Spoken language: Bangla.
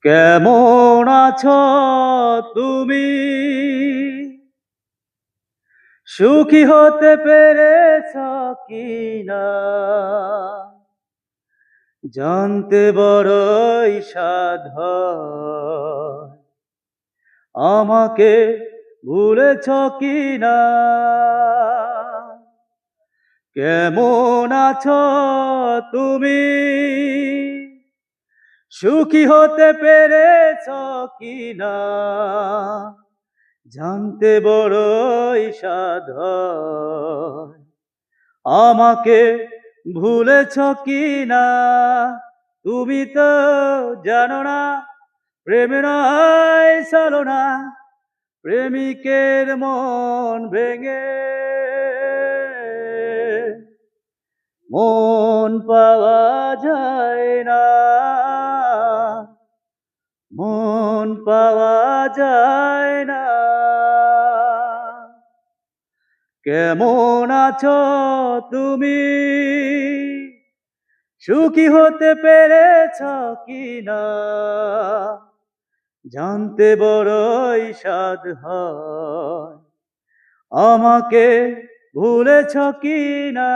কেমন আছো তুমি? সুখী হতে পেরেছ কিনা জানতে বড়ই সাধ হয়। আমাকে ভুলেছ কিনা? কেমন আছো তুমি? সুখী হতে পেরেছ কিনা জানতে বড়ই সাধ হয়। আমাকে ভুলেছ কিনা? তুমি তো জানো না প্রেমে নয় ছলনা, প্রেমিকের মন ভেঙে মন পাওয়া যায় না, মন পাওয়া যায় না। কেমন আছো তুমি? সুখী হতে পেরেছ কিনা জানতে বড়ই সাধ হয়। আমাকে ভুলেছ কিনা?